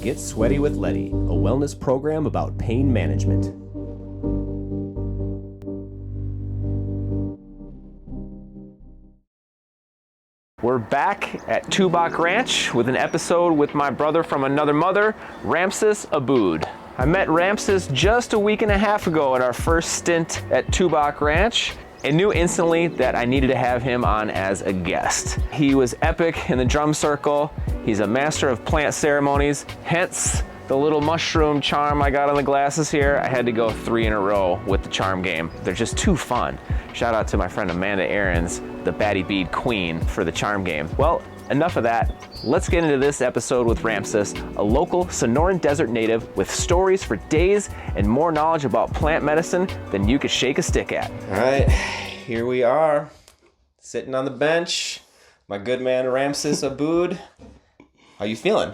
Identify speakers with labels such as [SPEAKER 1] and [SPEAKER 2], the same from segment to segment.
[SPEAKER 1] Get Sweaty with Letty, a wellness program about pain management. We're back at Tubac Ranch with an episode with my brother from another mother, Ramses Abud. I met Ramses just a week and a half ago at our first stint at Tubac Ranch and knew instantly that I needed to have him on as a guest. He was epic in the drum circle. He's a master of plant ceremonies, hence the little mushroom charm I got on the glasses here. I had to go 3 in a row with the charm game. They're just too fun. Shout out to my friend Amanda Aarons, the Batty Bead Queen, for the charm game. Well, enough of that. Let's get into this episode with Ramses, a local Sonoran desert native with stories for days and more knowledge about plant medicine than you could shake a stick at.
[SPEAKER 2] All right, here we are, sitting on the bench. My good man Ramses Abud. How you feeling?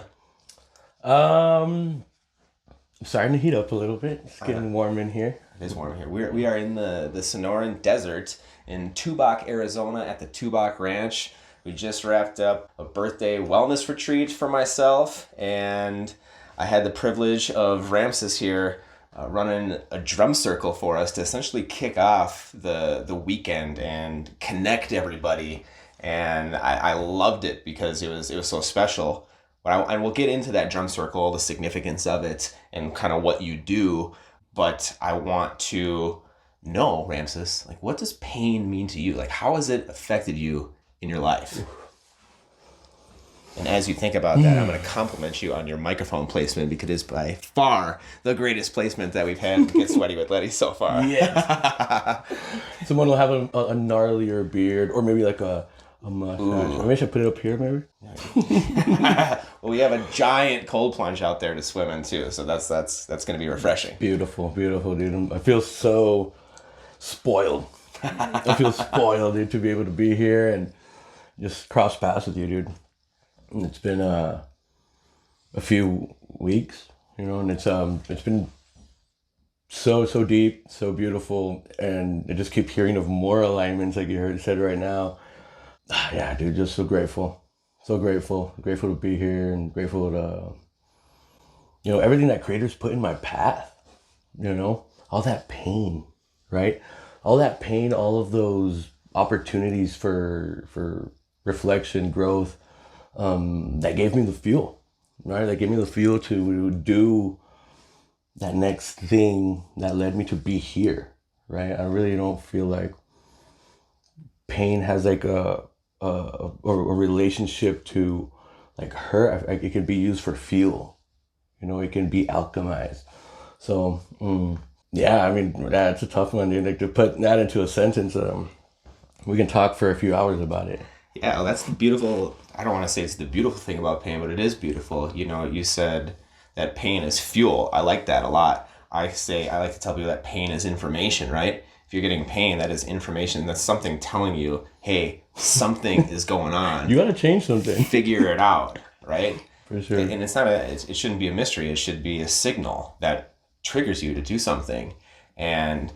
[SPEAKER 3] Starting to heat up a little bit. It's getting warm in here.
[SPEAKER 2] It is warm here. We are in the Sonoran Desert in Tubac, Arizona at the Tubac Ranch. We just wrapped up a birthday wellness retreat for myself, and I had the privilege of Ramses here running a drum circle for us to essentially kick off the weekend and connect everybody. And I loved it because it was so special. And we'll get into that drum circle, the significance of it, and kind of what you do. But I want to know, Ramses, like, what does pain mean to you? Like, how has it affected you in your life? And as you think about that, I'm going to compliment you on your microphone placement because it is by far the greatest placement that we've had to Get Sweaty with Letty so far.
[SPEAKER 3] Yeah. Someone will have a gnarlier beard or maybe like a mustache. Maybe I should put it up here, maybe?
[SPEAKER 2] Well, we have a giant cold plunge out there to swim in, too. So that's going to be refreshing.
[SPEAKER 3] Beautiful, beautiful, dude. I feel so spoiled. I feel spoiled, dude, to be able to be here and just cross paths with you, dude. And it's been a few weeks, and it's been so deep, so beautiful, and I just keep hearing of more alignments, like you said right now. Yeah, dude, just so grateful to be here, and grateful to everything that creators put in my path. All that pain, right? All that pain, all of those opportunities for reflection, growth. That gave me the fuel, right? That gave me the fuel to do that next thing that led me to be here, right? I really don't feel like pain has like a relationship to like hurt. It can be used for fuel, it can be alchemized. So, yeah, I mean, that's a tough one, dude. Like, to put that into a sentence, we can talk for a few hours about it.
[SPEAKER 2] Yeah, well, that's the beautiful, I don't want to say it's the beautiful thing about pain, but it is beautiful. You said that pain is fuel. I like that a lot. I like to tell people that pain is information, right? If you're getting pain, that is information. That's something telling you, hey, something is going on.
[SPEAKER 3] You got to change something.
[SPEAKER 2] Figure it out, right?
[SPEAKER 3] For sure.
[SPEAKER 2] And it's not it shouldn't be a mystery. It should be a signal that triggers you to do something. And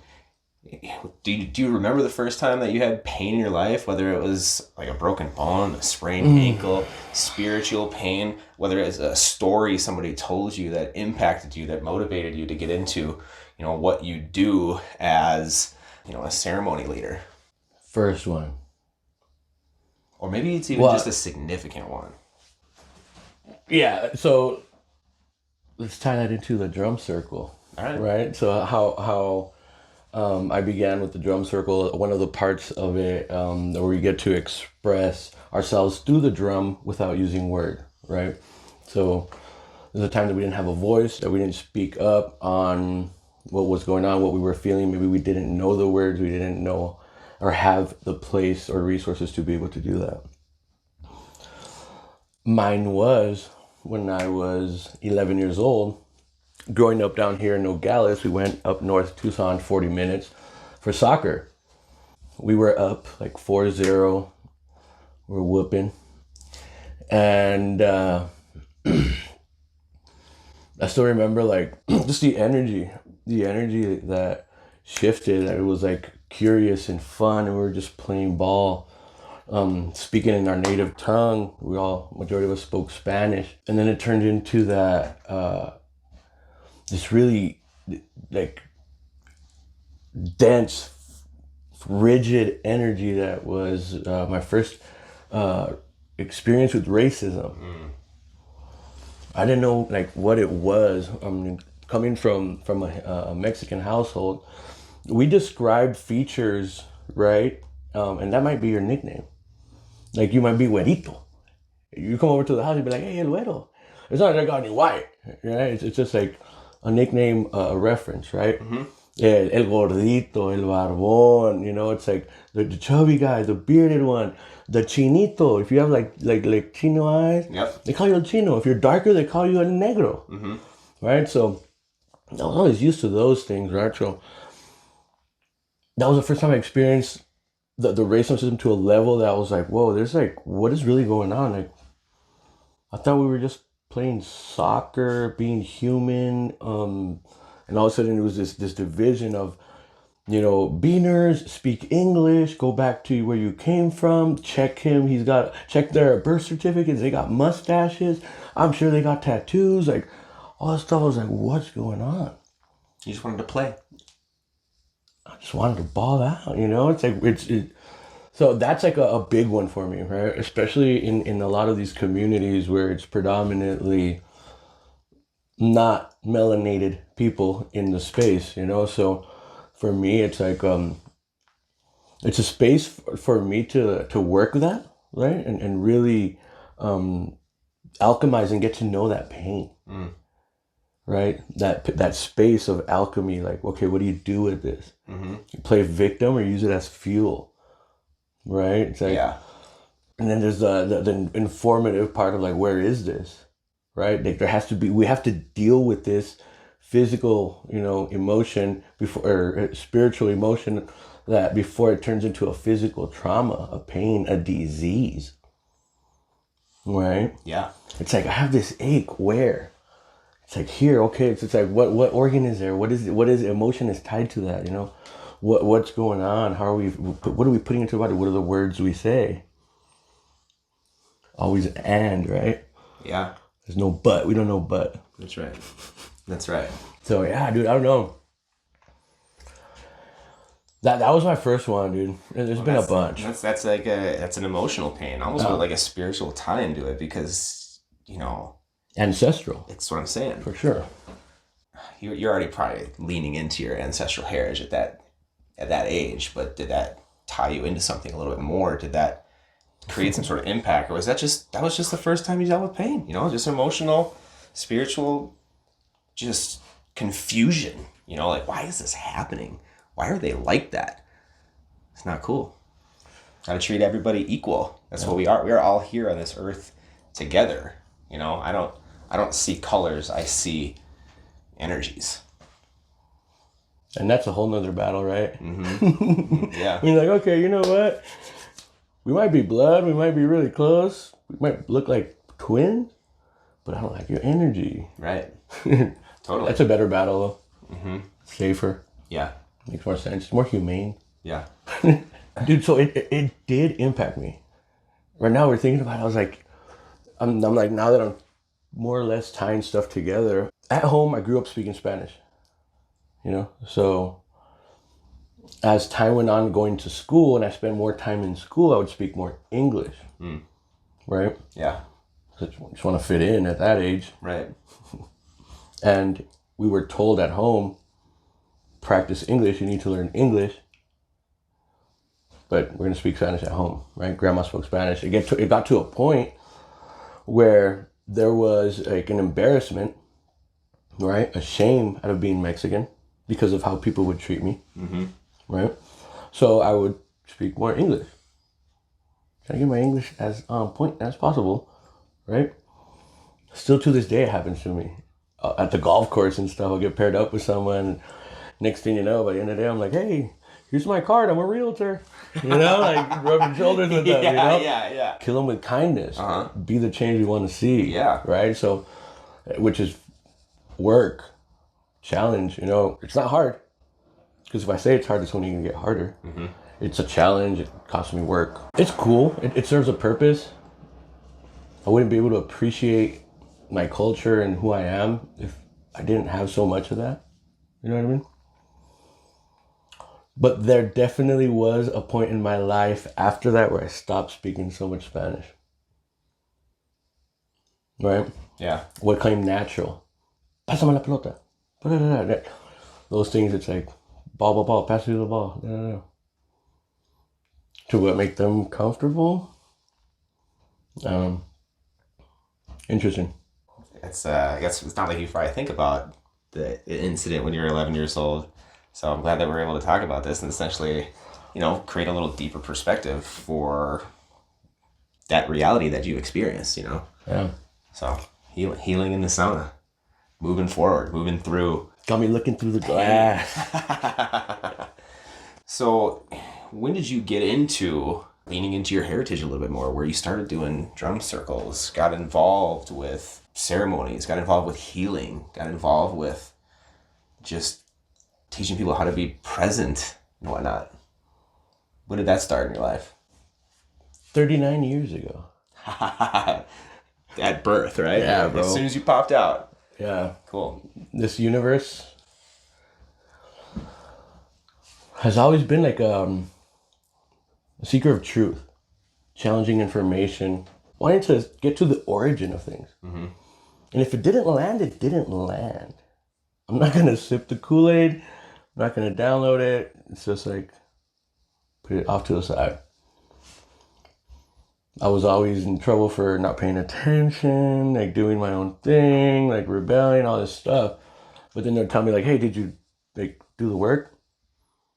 [SPEAKER 2] do you remember the first time that you had pain in your life, whether it was like a broken bone, a sprained ankle, spiritual pain, whether it's a story somebody told you that impacted you, that motivated you to get into, what you do as, a ceremony leader?
[SPEAKER 3] First one.
[SPEAKER 2] Or maybe it's even just a significant one.
[SPEAKER 3] Yeah, so let's tie that into the drum circle.
[SPEAKER 2] All right.
[SPEAKER 3] Right? So how I began with the drum circle, one of the parts of it where we get to express ourselves through the drum without using word, right? So there's a time that we didn't have a voice, that we didn't speak up on what was going on, what we were feeling. Maybe we didn't know the words, we didn't know or have the place or resources to be able to do that. Mine was when I was 11 years old. Growing up down here in Nogales, we went up north, Tucson, 40 minutes for soccer. We were up like 4-0. We're whooping. And I still remember like just the energy that shifted. It was like curious and fun, and we were just playing ball, speaking in our native tongue. Majority of us spoke Spanish, and then it turned into that this really like dense, rigid energy that was my first experience with racism. I didn't know like what it was. I mean, coming from a Mexican household, we describe features, right? And that might be your nickname. Like you might be güerito. You come over to the house, you'd be like, hey, el güero. It's not like any white, right? It's just like a nickname, a reference, right? Yeah, el gordito, el barbón, you know, it's like the chubby guy, the bearded one, the chinito. If you have like chino eyes,
[SPEAKER 2] Yep.
[SPEAKER 3] they call you el chino. If you're darker, they call you el negro, right? So I was always used to those things, right? So that was the first time I experienced the racism system to a level that I was like, whoa, there's like, what is really going on? Like, I thought we were just playing soccer, being human, and all of a sudden it was this division of, you know, beaners, speak English, go back to where you came from, check their birth certificates, they got mustaches, I'm sure they got tattoos, like all this stuff. I was like, what's going on?
[SPEAKER 2] You just wanted to play.
[SPEAKER 3] I just wanted to ball out, you know? It's like, so that's like a big one for me, right? Especially in a lot of these communities where it's predominantly not melanated people in the space, you know? So for me, it's like, it's a space for me to work that, right? And really alchemize and get to know that pain, right? That space of alchemy, like, okay, what do you do with this? You play victim or use it as fuel, right? It's like,
[SPEAKER 2] Yeah.
[SPEAKER 3] and then there's the informative part of like, where is this, right? Like we have to deal with this physical, you know, emotion before, or spiritual emotion, that before it turns into a physical trauma, a pain, a disease, right?
[SPEAKER 2] Yeah.
[SPEAKER 3] It's like, I have this ache, where? It's like here, okay. It's like, what organ is there? What is emotion is tied to that? You know, what's going on? What are we putting into the body? What are the words we say? Always and, right?
[SPEAKER 2] Yeah.
[SPEAKER 3] There's no but. We don't know but.
[SPEAKER 2] That's right. That's right.
[SPEAKER 3] So yeah, dude, I don't know. That was my first one, dude. There's been a bunch.
[SPEAKER 2] That's an emotional pain, almost with like a spiritual tie into it, because, you know,
[SPEAKER 3] Ancestral.
[SPEAKER 2] it's what I'm saying.
[SPEAKER 3] For sure.
[SPEAKER 2] You're already probably leaning into your ancestral heritage at that age, but did that tie you into something a little bit more? Did that create some sort of impact, or was that just the first time you dealt with pain? You know, just emotional, spiritual, just confusion. You know, like, why is this happening? Why are they like that? It's not cool. Gotta treat everybody equal. That's what we are. We are all here on this earth together. You know, I don't see colors. I see energies.
[SPEAKER 3] And that's a whole nother battle, right?
[SPEAKER 2] Yeah.
[SPEAKER 3] I mean, like, okay, you know what? We might be blood. We might be really close. We might look like twins, but I don't like your energy.
[SPEAKER 2] Right. Totally.
[SPEAKER 3] That's a better battle, though. Safer.
[SPEAKER 2] Yeah.
[SPEAKER 3] Makes more sense. More humane.
[SPEAKER 2] Yeah.
[SPEAKER 3] Dude, so it did impact me. Right now we're thinking about it, I was like, I'm like, now that I'm more or less tying stuff together. At home, I grew up speaking Spanish. You know? So as time went on going to school and I spent more time in school, I would speak more English. Right?
[SPEAKER 2] Yeah.
[SPEAKER 3] So I just want to fit in at that age.
[SPEAKER 2] Right.
[SPEAKER 3] And we were told at home, practice English, you need to learn English. But we're going to speak Spanish at home, right? Grandma spoke Spanish. It got to a point where there was like an embarrassment, right? A shame out of being Mexican because of how people would treat me, right? So I would speak more English. Trying to get my English as on point as possible, right? Still to this day, it happens to me. At the golf course and stuff, I'll get paired up with someone. Next thing you know, by the end of the day, I'm like, hey, here's my card. I'm a realtor. You know, like rubbing shoulders with them, you know?
[SPEAKER 2] Yeah.
[SPEAKER 3] Kill them with kindness. Be the change you want to see.
[SPEAKER 2] Yeah.
[SPEAKER 3] Right? So, which is work, challenge, you know, it's not hard. Because if I say it's hard, it's only going to get harder. Mm-hmm. It's a challenge. It costs me work. It's cool. It serves a purpose. I wouldn't be able to appreciate my culture and who I am if I didn't have so much of that. You know what I mean? But there definitely was a point in my life after that where I stopped speaking so much Spanish. Right?
[SPEAKER 2] Yeah.
[SPEAKER 3] What claimed natural. Pásame la pelota. Those things, it's like, ball, pass me the ball. To what make them comfortable. Interesting.
[SPEAKER 2] It's I guess it's not like you probably think about the incident when you're 11 years old. So I'm glad that we're able to talk about this and essentially, you know, create a little deeper perspective for that reality that you experienced, you know?
[SPEAKER 3] Yeah.
[SPEAKER 2] So healing in the sauna, moving forward, moving through.
[SPEAKER 3] Got me looking through the glass.
[SPEAKER 2] So when did you get into leaning into your heritage a little bit more, where you started doing drum circles, got involved with ceremonies, got involved with healing, got involved with just teaching people how to be present and whatnot? When did that start in your life?
[SPEAKER 3] 39 years ago.
[SPEAKER 2] At birth, right?
[SPEAKER 3] Yeah, bro.
[SPEAKER 2] As soon as you popped out.
[SPEAKER 3] Yeah.
[SPEAKER 2] Cool.
[SPEAKER 3] This universe has always been like a seeker of truth, challenging information, wanting to get to the origin of things. Mm-hmm. And if it didn't land, it didn't land. I'm not going to sip the Kool-Aid. I'm not going to download it. It's just like, put it off to the side. I was always in trouble for not paying attention, like doing my own thing, like rebelling, all this stuff. But then they'd tell me like, hey, did you like do the work?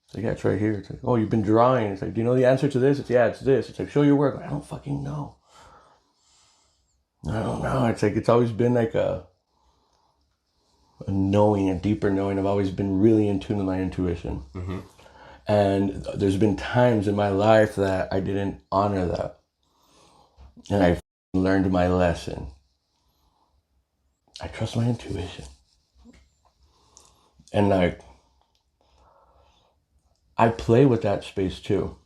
[SPEAKER 3] It's like, yeah, it's right here. It's like, oh, you've been drawing. It's like, do you know the answer to this? It's, yeah, it's this. It's like, show your work. Like, I don't fucking know. I don't know. It's like, it's always been like a knowing, a deeper knowing. I've always been really in tune with my intuition. Mm-hmm. And there's been times in my life that I didn't honor that. And I learned my lesson. I trust my intuition. And like, I play with that space too.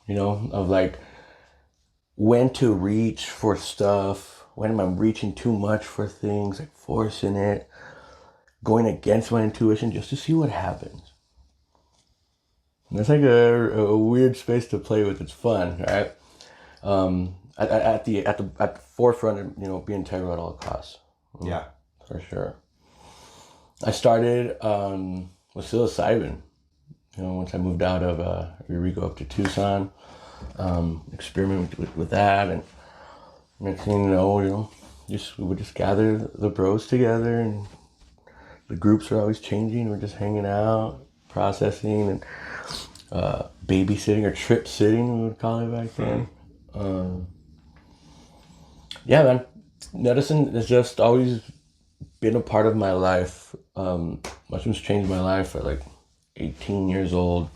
[SPEAKER 3] You know, of like when to reach for stuff, when am I reaching too much for things, like forcing it, going against my intuition just to see what happens. And it's like a weird space to play with. It's fun, right? At the forefront of, you know, be integral at all costs.
[SPEAKER 2] Yeah,
[SPEAKER 3] for sure. I started with psilocybin. You know, once I moved out of Eureka up to Tucson, experiment with that, and next thing you know, we would just gather the bros together, and the groups are always changing. We're just hanging out, processing, and babysitting or trip sitting, we would call it back then. Yeah, man, medicine has just always been a part of my life. Mushrooms changed my life at like 18 years old.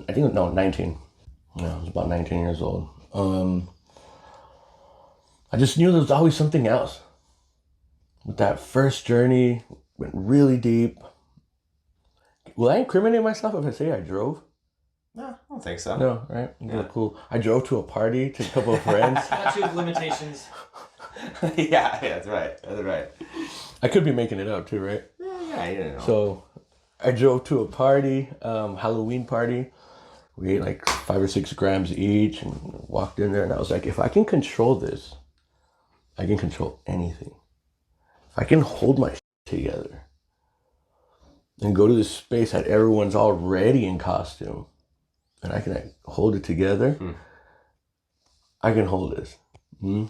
[SPEAKER 3] I think, no, 19. Yeah, I was about 19 years old. I just knew there was always something else. With that first journey, went really deep. Will I incriminate myself if I say I drove?
[SPEAKER 2] No, I don't think so.
[SPEAKER 3] No, right? Yeah. Cool. I drove to a party to a couple of friends.
[SPEAKER 4] Statute of limitations.
[SPEAKER 2] yeah, that's right. That's right.
[SPEAKER 3] I could be making it up too, right?
[SPEAKER 2] Yeah, you know.
[SPEAKER 3] So I drove to a party, Halloween party. We ate like 5 or 6 grams each and walked in there, and I was like, if I can control this, I can control anything. If I can hold my shit together and go to this space that everyone's already in costume, and I can like, hold it together, I can hold this. And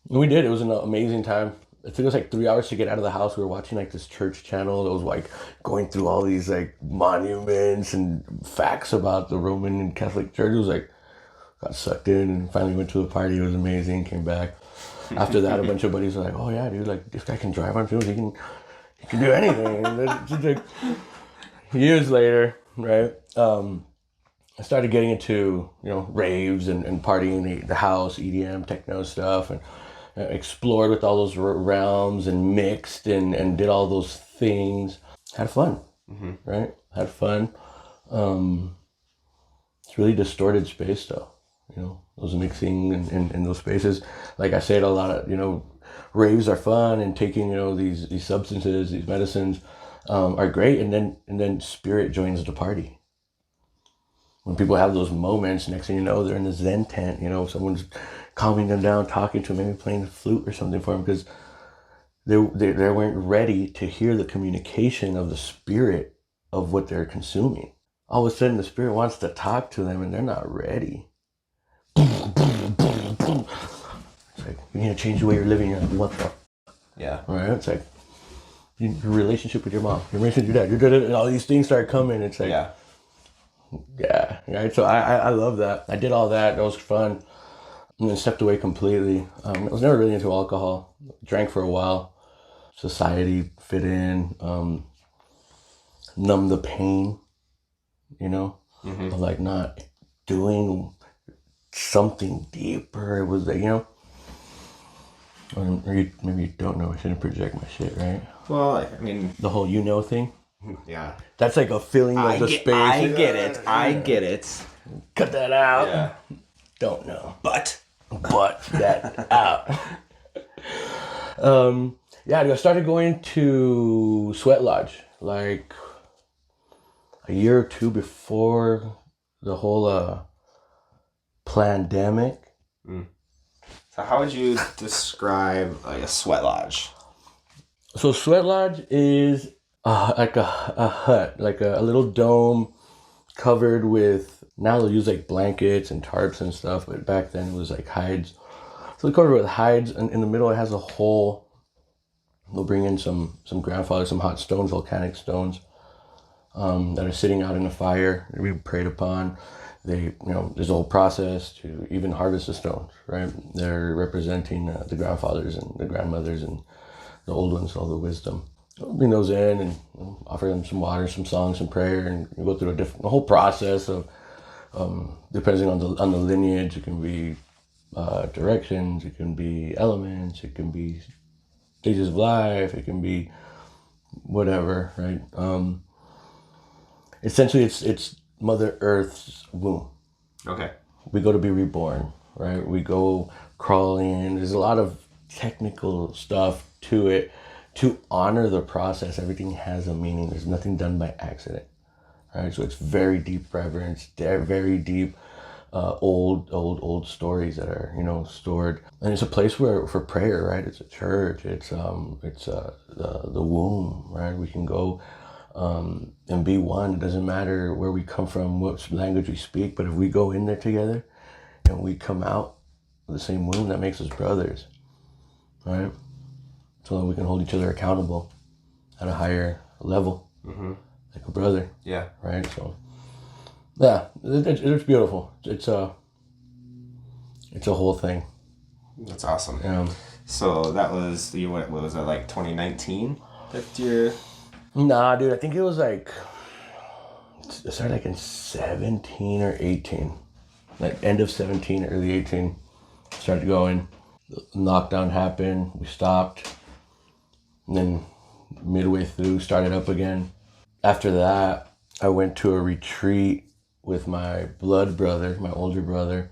[SPEAKER 3] we did. It was an amazing time. It took us like 3 hours to get out of the house. We were watching like this church channel that was like going through all these like monuments and facts about the Roman and Catholic Church. It was like, got sucked in and finally went to the party. It was amazing. Came back. After that, a bunch of buddies were like, oh yeah, dude, like this guy can drive on fumes. He can do anything. And then, just, like, years later, right? I started getting into, you know, raves and partying the house, EDM, techno stuff. And explored with all those realms and mixed and did all those things. Had fun, right? Had fun. It's really distorted space though, those mixing in those spaces. Like I said, a lot of, raves are fun, and taking, these substances, these medicines are great. And then spirit joins the party. When people have those moments, next thing you know, they're in the Zen tent, someone's calming them down, talking to them, maybe playing the flute or something for them, because they weren't ready to hear the communication of the spirit of what they're consuming. All of a sudden, the spirit wants to talk to them, and they're not ready. It's like, you need to change the way you're living. You're like, what the?
[SPEAKER 2] Yeah.
[SPEAKER 3] Right? It's like your relationship with your mom, your relationship with your dad, and all these things start coming. It's like, yeah, right? So I love that. I did all that. That was fun. And then stepped away completely. I was never really into alcohol. Drank for a while. Society fit in. Numb the pain, of like not doing something deeper. It was like, or maybe you don't know. I shouldn't project my shit, right?
[SPEAKER 2] Well, I mean,
[SPEAKER 3] the whole thing.
[SPEAKER 2] Yeah.
[SPEAKER 3] That's like a feeling of the space.
[SPEAKER 2] I get it.
[SPEAKER 3] Cut that out.
[SPEAKER 2] Yeah.
[SPEAKER 3] Don't know.
[SPEAKER 2] But
[SPEAKER 3] that out. Yeah, I started going to Sweat Lodge like a year or two before the whole pandemic.
[SPEAKER 2] So how would you describe like a sweat lodge?
[SPEAKER 3] So Sweat Lodge is like a hut, like a little dome covered with, now they'll use like blankets and tarps and stuff, but back then it was like hides. So they covered with hides, and in the middle it has a hole. They'll bring in some grandfather, some hot stones, volcanic stones, that are sitting out in the fire. They're being preyed upon. They, there's a whole process to even harvest the stones, right? They're representing the grandfathers and the grandmothers and the old ones, all the wisdom. They'll bring those in and offer them some water, some songs, some prayer, and you go through a whole process of, depending on the lineage. It can be directions, it can be elements, it can be stages of life, it can be whatever, right? Essentially, it's Mother Earth's womb.
[SPEAKER 2] Okay.
[SPEAKER 3] We go to be reborn, right? We go crawling. There's a lot of technical stuff to it to honor the process. Everything has a meaning. There's nothing done by accident, right? So it's very deep reverence, very deep, old stories that are, stored. And it's a place for prayer, right? It's a church. It's the womb, right? We can go and be one. It doesn't matter where we come from, what language we speak, but if we go in there together and we come out of the same womb, that makes us brothers, right? So that we can hold each other accountable at a higher level, like a brother.
[SPEAKER 2] Yeah.
[SPEAKER 3] Right. So, yeah, it's beautiful. It's a whole thing.
[SPEAKER 2] That's awesome.
[SPEAKER 3] Yeah.
[SPEAKER 2] So that was what was that, like 2019? That year?
[SPEAKER 3] Nah, dude. I think it was like it started like in 17 or 18, like end of 17, early 18. Started going. The lockdown happened. We stopped. And then midway through, started up again. After that, I went to a retreat with my blood brother, my older brother,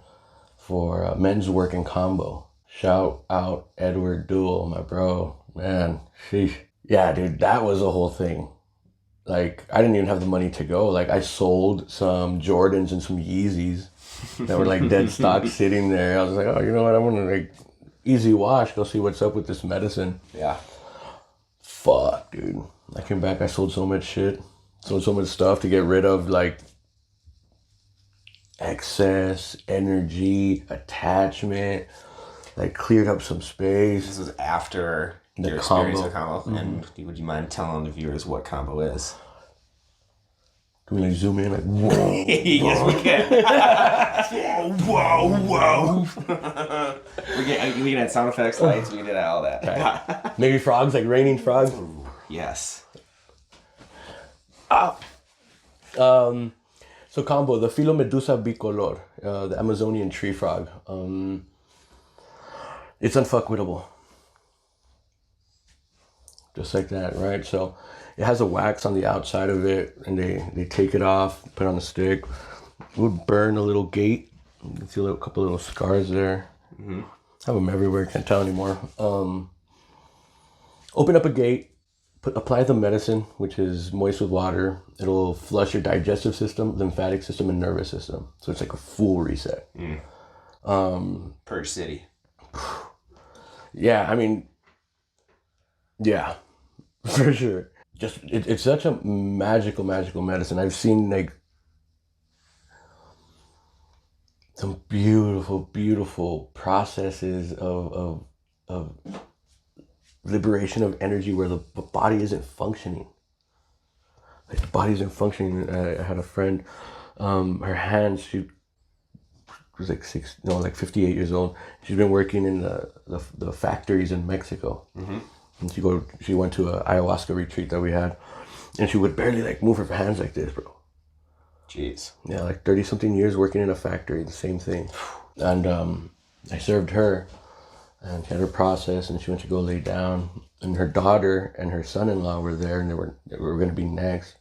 [SPEAKER 3] for men's work in Kambo. Shout out Edward Duell, my bro. Man, sheesh. Yeah, dude, that was a whole thing. Like, I didn't even have the money to go. Like, I sold some Jordans and some Yeezys that were like dead stock sitting there. I was like, oh, you know what? I'm gonna like easy wash, go see what's up with this medicine.
[SPEAKER 2] Yeah.
[SPEAKER 3] Fuck, dude. I came back, I sold so much shit. Sold so much stuff to get rid of like excess energy, attachment, like cleared up some space.
[SPEAKER 2] This was after
[SPEAKER 3] The
[SPEAKER 2] your experience
[SPEAKER 3] Kambo.
[SPEAKER 2] with Kambo.
[SPEAKER 3] Mm-hmm.
[SPEAKER 2] And would you mind telling the viewers what Kambo is?
[SPEAKER 3] Can we like zoom in? Like, whoa.
[SPEAKER 2] Yes, we can. whoa. We can add sound effects, lights, we can add all that.
[SPEAKER 3] Right. Maybe frogs, like raining frogs.
[SPEAKER 2] Ooh, yes.
[SPEAKER 3] So Kambo, the Philomedusa bicolor, the Amazonian tree frog. it's unfuckwittable. Just like that, right? So it has a wax on the outside of it, and they take it off, put it on a stick. It would burn a little gate. You can see a couple little scars there. Mm-hmm. Have them everywhere, can't tell anymore. Open up a gate, apply the medicine, which is moist with water. It'll flush your digestive system, lymphatic system, and nervous system. So it's like a full reset.
[SPEAKER 2] Purge City.
[SPEAKER 3] Yeah, I mean, yeah, for sure. Just it's such a magical medicine. I've seen like some beautiful processes of liberation of energy where the body isn't functioning. Like the body isn't functioning. I had a friend, her hands, she was like 58 years old. She's been working in the factories in Mexico. Mm-hmm. And she went to a ayahuasca retreat that we had, and she would barely like move her hands like this, bro.
[SPEAKER 2] Jeez.
[SPEAKER 3] Yeah, like 30 something years working in a factory, the same thing. And I served her, and she had her process, and she went to go lay down, and her daughter and her son-in-law were there, and they were going to be next.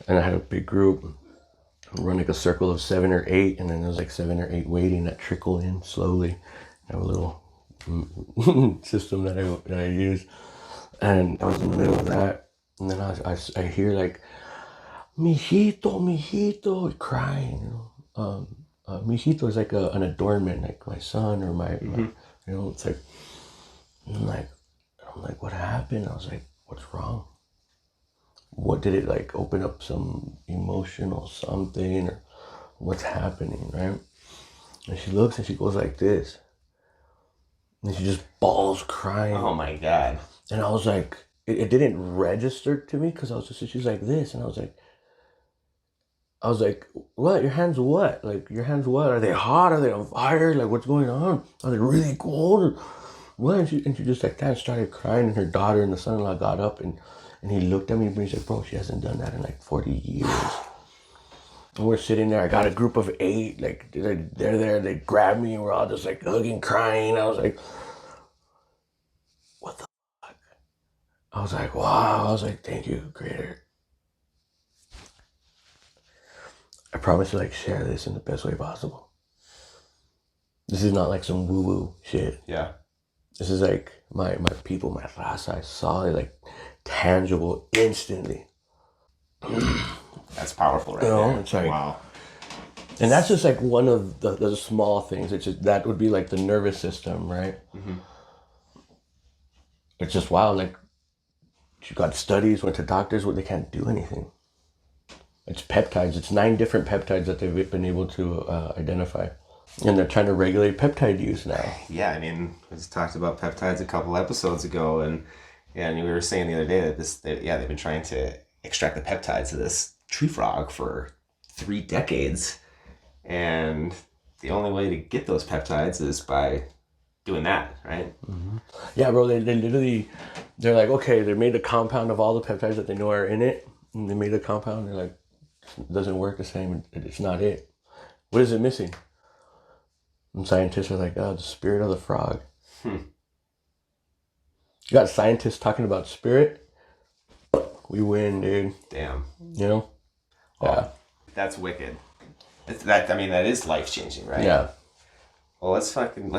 [SPEAKER 3] And I had a big group run like a circle of 7 or 8, and then there was like 7 or 8 waiting that trickle in slowly. I have a little system that I use, and I was in the middle of that, and then I hear like mijito crying, mijito is like an adornment, like my son or my it's like I'm like what happened? I was like, what's wrong? What did it like open up some emotional something, or what's happening, right? And she looks and she goes like this. And she just bawls crying.
[SPEAKER 2] Oh my God.
[SPEAKER 3] And I was like, it didn't register to me because she's like this. And I was like, what? Your hands what? Like, your hands what? Are they hot? Are they on fire? Like, what's going on? Are they really cold? What? And she just like that started crying. And her daughter and the son-in-law got up and he looked at me and he's like, bro, she hasn't done that in like 40 years. And we're sitting there. I got a group of 8. Like, they're there. They grab me and we're all just like hugging, crying. I was like, what the fuck? I was like, wow. I was like, thank you, Creator. I promise to like share this in the best way possible. This is not like some woo-woo shit.
[SPEAKER 2] Yeah.
[SPEAKER 3] This is like my people, my raza. I saw it like tangible instantly.
[SPEAKER 2] That's powerful right there.
[SPEAKER 3] It's like,
[SPEAKER 2] wow.
[SPEAKER 3] And that's just like one of the small things. It's just, that would be like the nervous system, right? Mm-hmm. It's just wild. Like, she got studies, went to doctors, where they can't do anything. It's peptides. It's 9 different peptides that they've been able to identify. And they're trying to regulate peptide use now.
[SPEAKER 2] Yeah, I mean, we just talked about peptides a couple episodes ago, and we were saying the other day that they've been trying to extract the peptides of this tree frog for 3 decades, and the only way to get those peptides is by doing that, right? Mm-hmm.
[SPEAKER 3] Yeah, bro. They literally, they're like, okay, they made a compound of all the peptides that they know are in it, and they made a compound. They're like, it doesn't work the same. It's not it. What is it missing? And scientists are like, oh, the spirit of the frog. You got scientists talking about spirit. We win, dude.
[SPEAKER 2] Damn.
[SPEAKER 3] You know? Yeah.
[SPEAKER 2] That's wicked. That is life-changing, right?
[SPEAKER 3] Yeah.
[SPEAKER 2] Well, let's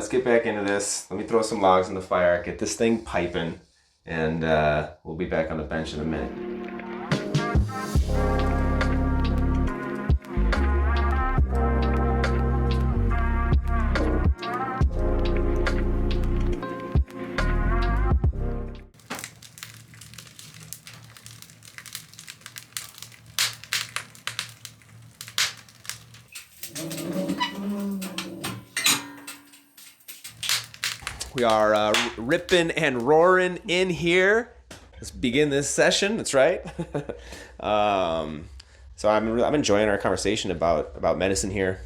[SPEAKER 2] get back into this. Let me throw some logs in the fire, get this thing piping, and we'll be back on the bench in a minute. We are ripping and roaring in here. Let's begin this session. That's right. So I'm enjoying our conversation about medicine here.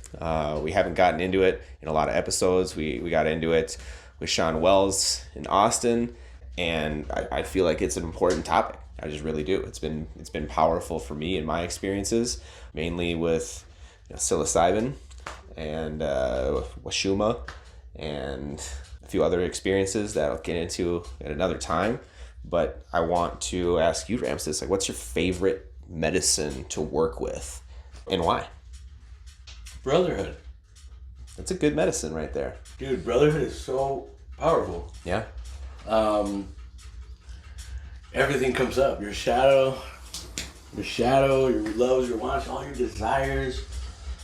[SPEAKER 2] We haven't gotten into it in a lot of episodes. We got into it with Sean Wells in Austin, and I feel like it's an important topic. I just really do. It's been powerful for me in my experiences, mainly with psilocybin and washuma and a few other experiences that I'll get into at another time. But I want to ask you, Ramses, like, what's your favorite medicine to work with and why?
[SPEAKER 3] Brotherhood.
[SPEAKER 2] That's a good medicine right there.
[SPEAKER 3] Dude, brotherhood is so powerful.
[SPEAKER 2] Yeah.
[SPEAKER 3] Everything comes up. Your shadow, your loves, your wants, all your desires.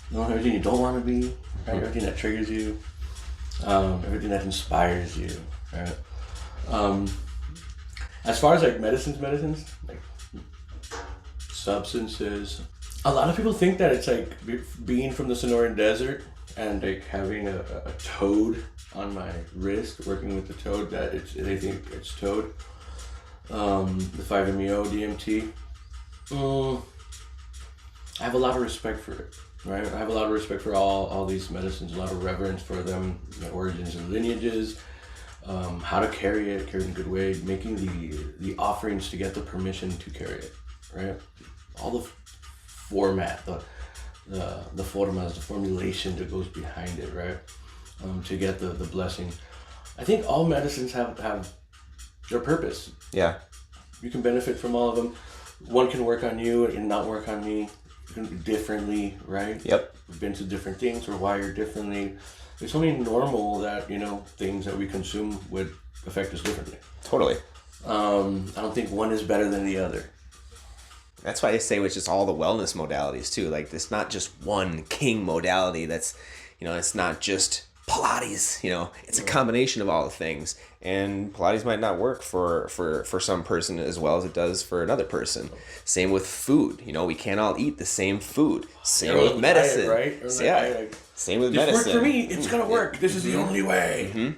[SPEAKER 3] You know, everything you don't want to be, right? Everything that triggers you, everything that inspires you, right? As far as like medicines, like substances, a lot of people think that it's like being from the Sonoran Desert and like having a toad on my wrist, working with the toad, that they think it's toad. The 5-MeO DMT. I have a lot of respect for it, right? I have a lot of respect for all these medicines, a lot of reverence for them, the origins and lineages, how to carry it in a good way, making the offerings to get the permission to carry it, right? All the format, the formas, the formulation that goes behind it, right? To get the blessing. I think all medicines have their purpose.
[SPEAKER 2] Yeah.
[SPEAKER 3] You can benefit from all of them. One can work on you and not work on me differently, right?
[SPEAKER 2] Yep.
[SPEAKER 3] We've been to different things, we're wired differently. It's only normal that, things that we consume would affect us differently.
[SPEAKER 2] Totally.
[SPEAKER 3] I don't think one is better than the other.
[SPEAKER 2] That's why I say with just all the wellness modalities too. Like, it's not just one king modality that's, it's not just Pilates, it's a combination of all the things. And Pilates might not work for some person as well as it does for another person. Same with food. We can't all eat the same food. Same with medicine.
[SPEAKER 3] Diet, right?
[SPEAKER 2] Yeah. Same with
[SPEAKER 3] this
[SPEAKER 2] medicine.
[SPEAKER 3] Work for me. It's going to work. This is the only way.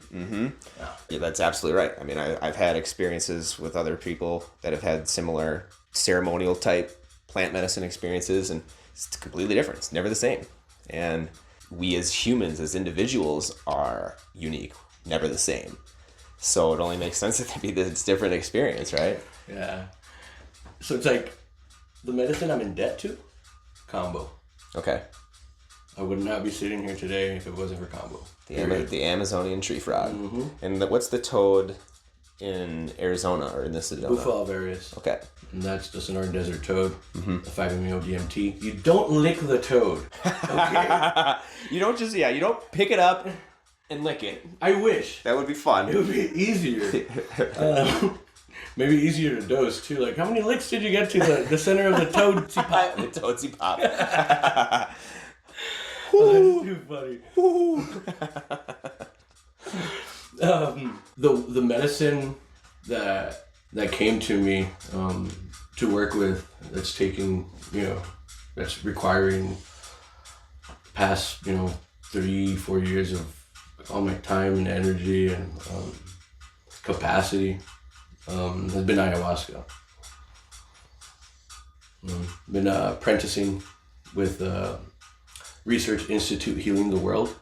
[SPEAKER 2] Yeah, that's absolutely right. I mean, I've had experiences with other people that have had similar ceremonial type plant medicine experiences, and it's completely different. It's never the same. And we as humans, as individuals, are unique, never the same. So it only makes sense that it's a different experience, right?
[SPEAKER 3] Yeah. So it's like the medicine I'm in debt to, Kambo.
[SPEAKER 2] Okay.
[SPEAKER 3] I would not be sitting here today if it wasn't for Kambo.
[SPEAKER 2] The Amazonian tree frog. Mm-hmm. And what's the toad in Arizona or in this Sedona?
[SPEAKER 3] Bufo alvarius.
[SPEAKER 2] Okay.
[SPEAKER 3] And that's the Sonoran Desert toad, the 5-MeO DMT. You don't lick the toad, okay?
[SPEAKER 2] You don't pick it up and lick it.
[SPEAKER 3] I wish.
[SPEAKER 2] That would be fun.
[SPEAKER 3] It would be easier. Maybe easier to dose, too. Like, how many licks did you get to the center of the toadsy pop?
[SPEAKER 2] The toadsy pop.
[SPEAKER 3] Oh, that's too funny. The medicine that came to me to work with, that's taking, that's requiring past, 3-4 years of all my time and energy and capacity, has been ayahuasca. Been apprenticing with Research Institute Healing the World,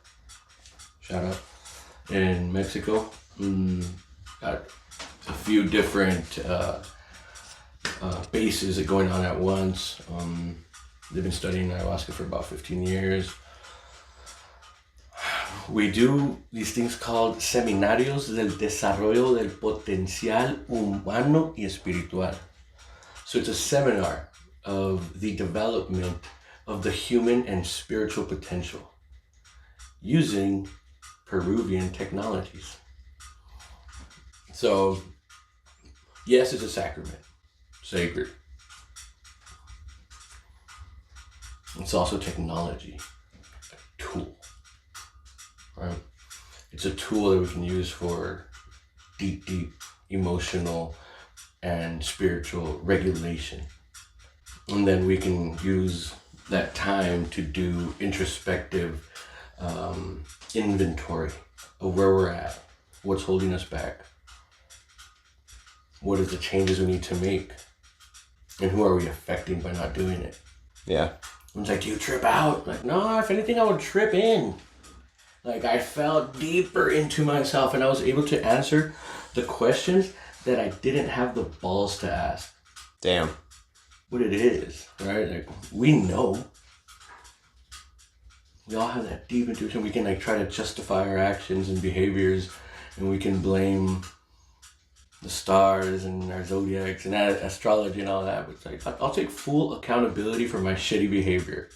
[SPEAKER 3] shout out, in Mexico. Got a few different bases going on at once. They've been studying ayahuasca for about 15 years. We do these things called Seminarios del Desarrollo del Potencial Humano y Espiritual. So it's a seminar of the development of the human and spiritual potential using Peruvian technologies. So, yes, it's a sacrament, sacred. It's also technology, a tool, right? It's a tool that we can use for deep emotional and spiritual regulation. And then we can use that time to do introspective inventory of where we're at, what's holding us back, what are the changes we need to make, and who are we affecting by not doing it.
[SPEAKER 2] Yeah.
[SPEAKER 3] It's like, do you trip out? Like, no, if anything, I would trip in. Like, I fell deeper into myself and I was able to answer the questions that I didn't have the balls to ask.
[SPEAKER 2] Damn.
[SPEAKER 3] What it is, right? Like, we know. We all have that deep intuition. We can try to justify our actions and behaviors and we can blame the stars and our zodiacs and astrology and all that. But it's like, I'll take full accountability for my shitty behavior.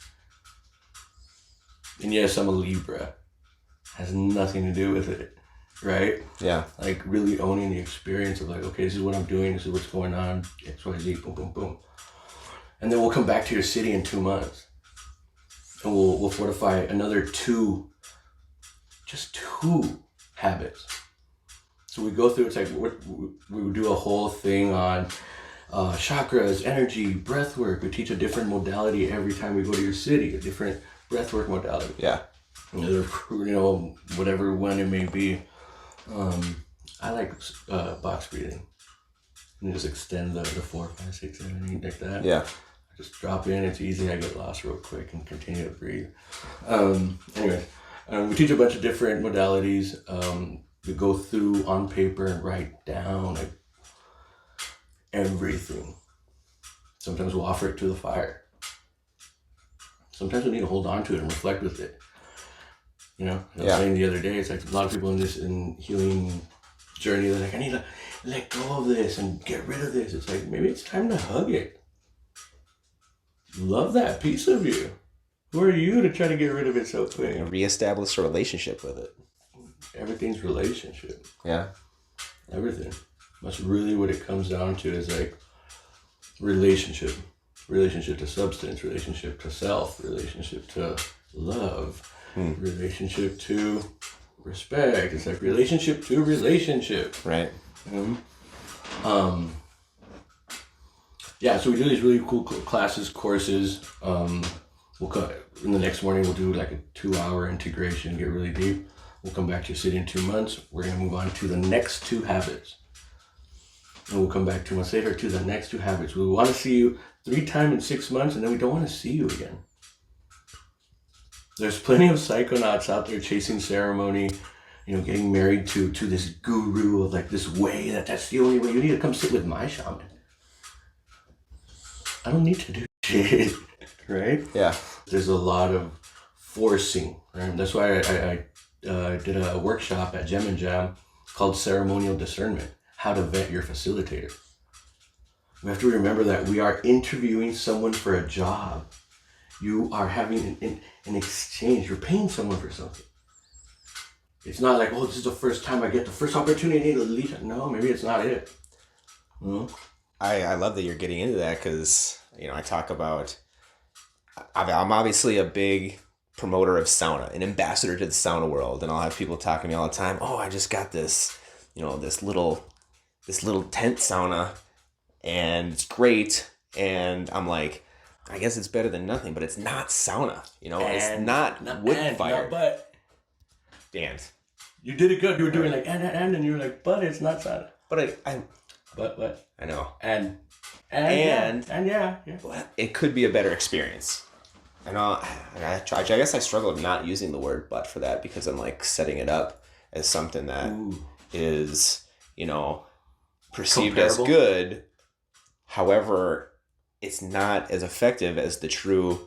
[SPEAKER 3] And yes, I'm a Libra. Has nothing to do with it, right?
[SPEAKER 2] Yeah.
[SPEAKER 3] Like really owning the experience of like, okay, this is what I'm doing, this is what's going on, X, Y, Z, boom, boom, boom. And then we'll come back to your city in 2 months. And we'll fortify another 2 habits. So we go through, it's like, we do a whole thing on chakras, energy, breathwork. We teach a different modality every time we go to your city, a different breathwork modality.
[SPEAKER 2] Yeah.
[SPEAKER 3] Whatever one it may be. I like box breathing. And just extend the 4, 5, 6, 7, 8 like that.
[SPEAKER 2] Yeah.
[SPEAKER 3] Just drop in, it's easy, I get lost real quick and continue to breathe. We teach a bunch of different modalities. We go through on paper and write down like everything. Sometimes we'll offer it to the fire. Sometimes we need to hold on to it and reflect with it. I was saying the other day, it's like a lot of people in healing journey, they're like, I need to let go of this and get rid of this. It's like, maybe it's time to hug it. Love that piece of you. Who are you to try to get rid of it so quick?
[SPEAKER 2] Reestablish a relationship with it.
[SPEAKER 3] Everything's relationship.
[SPEAKER 2] Yeah.
[SPEAKER 3] Everything. That's really what it comes down to, is like relationship. Relationship to substance, relationship to self, relationship to love, relationship to respect. It's like relationship to relationship.
[SPEAKER 2] Right.
[SPEAKER 3] So we do these really cool classes, courses. We'll come in the next morning. We'll do like a 2-hour integration, get really deep. We'll come back to your city in 2 months. We're gonna move on to the next 2 habits, and we'll come back 2 months later to the next 2 habits. We want to see you 3 times in 6 months, and then we don't want to see you again. There's plenty of psychonauts out there chasing ceremony, getting married to this guru of like this way, that's the only way. You need to come sit with my shaman. I don't need to do shit, right?
[SPEAKER 2] Yeah.
[SPEAKER 3] There's a lot of forcing, right? That's why I did a workshop at Gem and Jam called Ceremonial Discernment, how to vet your facilitator. We have to remember that we are interviewing someone for a job. You are having an exchange. You're paying someone for something. It's not like, this is the first time I get the first opportunity to lead. No, maybe it's not it.
[SPEAKER 2] I love that you're getting into that, because I talk about, I'm obviously a big promoter of sauna, an ambassador to the sauna world, and I'll have people talking to me all the time. Oh, I just got this, this little tent sauna, and it's great. And I'm like, I guess it's better than nothing, but it's not sauna. It's not wood fire.
[SPEAKER 3] But
[SPEAKER 2] Dan,
[SPEAKER 3] you did it good. You were doing like and you were like, but it's not sauna.
[SPEAKER 2] But I know.
[SPEAKER 3] And yeah.
[SPEAKER 2] But it could be a better experience. I know. I guess I struggle with not using the word "but" for that, because I'm like setting it up as something that is, perceived
[SPEAKER 3] comparable
[SPEAKER 2] as good. However, it's not as effective as the true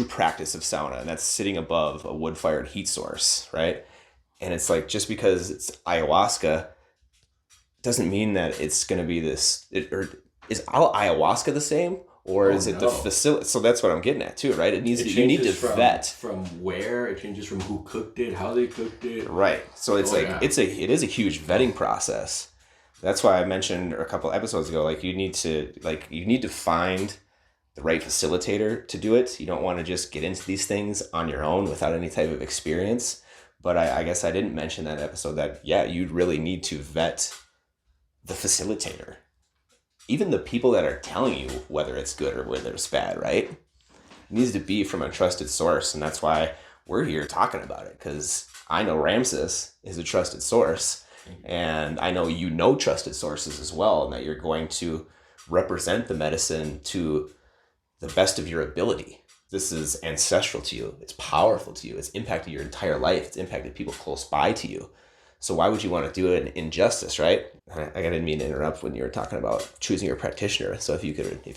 [SPEAKER 2] practice of sauna, and that's sitting above a wood-fired heat source, right? And it's like, just because it's ayahuasca doesn't mean that it's going to be this. Is all ayahuasca the same, or is it the facility? So that's what I'm getting at too, right? You need to vet
[SPEAKER 3] from where it changes, from who cooked it, how they cooked it,
[SPEAKER 2] right? So it's it is a huge vetting process. That's why I mentioned a couple episodes ago, like you need to find the right facilitator to do it. You don't want to just get into these things on your own without any type of experience. But I guess I didn't mention that episode that, you'd really need to vet the facilitator. Even the people that are telling you whether it's good or whether it's bad, right? It needs to be from a trusted source. And that's why we're here talking about it, because I know Ramses is a trusted source. And I know trusted sources as well, and that you're going to represent the medicine to the best of your ability. This is ancestral to you. It's powerful to you. It's impacted your entire life. It's impacted people close by to you. So why would you want to do it in injustice, right? I didn't mean to interrupt when you were talking about choosing your practitioner. So if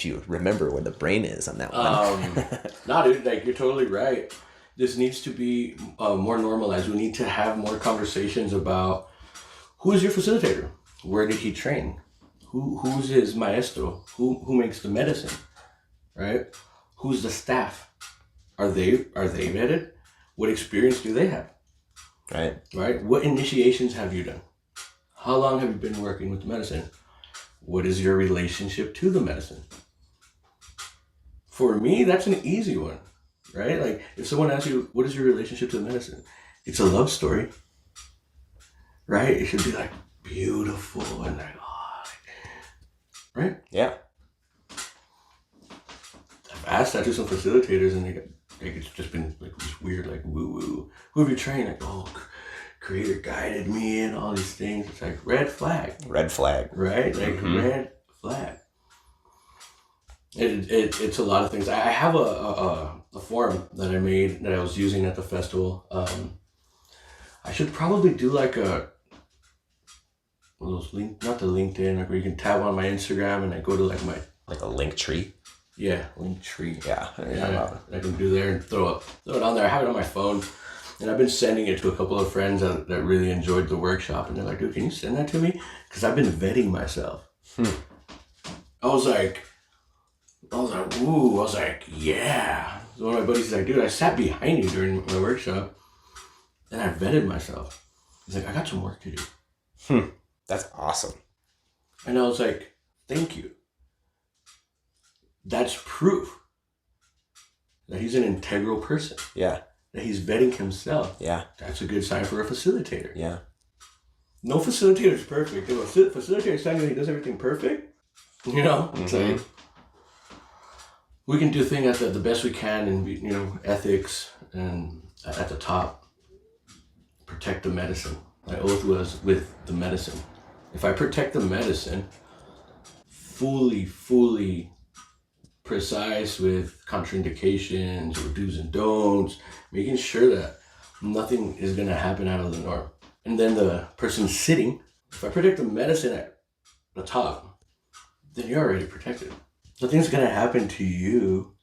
[SPEAKER 2] you remember where the brain is on that one.
[SPEAKER 3] No, dude, like you're totally right. This needs to be more normalized. We need to have more conversations about who is your facilitator? Where did he train? Who's his maestro? Who makes the medicine? Right? Who's the staff? Are they vetted? What experience do they have? Right? What initiations have you done? How long have you been working with the medicine? What is your relationship to the medicine? For me, that's an easy one, right? Like if someone asks you, what is your relationship to the medicine? It's a love story, right? It should be like beautiful and like, oh, right?
[SPEAKER 2] Yeah.
[SPEAKER 3] I've asked that to some facilitators and it's just been like this weird, like woo woo. Who have you trained? Like, oh, creator guided me and all these things. It's like red flag.
[SPEAKER 2] Red flag.
[SPEAKER 3] Right? Like red flag. It's a lot of things. I have a forum that I made that I was using at the festival. I should probably do like one of those not the LinkedIn, like where you can tab on my Instagram and I go to like my
[SPEAKER 2] Like a link tree.
[SPEAKER 3] Yeah, link tree.
[SPEAKER 2] Yeah.
[SPEAKER 3] I can do there and throw it on there. I have it on my phone. And I've been sending it to a couple of friends that really enjoyed the workshop. And they're like, dude, can you send that to me? Because I've been vetting myself. I was like, ooh. I was like, yeah. So one of my buddies is like, dude, I sat behind you during my workshop. And I vetted myself. He's like, I got some work to do.
[SPEAKER 2] That's awesome.
[SPEAKER 3] And I was like, thank you. That's proof that he's an integral person.
[SPEAKER 2] Yeah.
[SPEAKER 3] That he's vetting himself.
[SPEAKER 2] Yeah.
[SPEAKER 3] That's a good sign for a facilitator.
[SPEAKER 2] Yeah.
[SPEAKER 3] No facilitator is perfect. If a facilitator is saying that he does everything perfect, you know, it's like, we can do things at the best we can and, you know, ethics and at the top, protect the medicine. My oath was with the medicine. If I protect the medicine, fully precise with contraindications or do's and don'ts, making sure that nothing is going to happen out of the norm. And then the person sitting, if I protect the medicine at the top, then you're already protected. Nothing's going to happen to you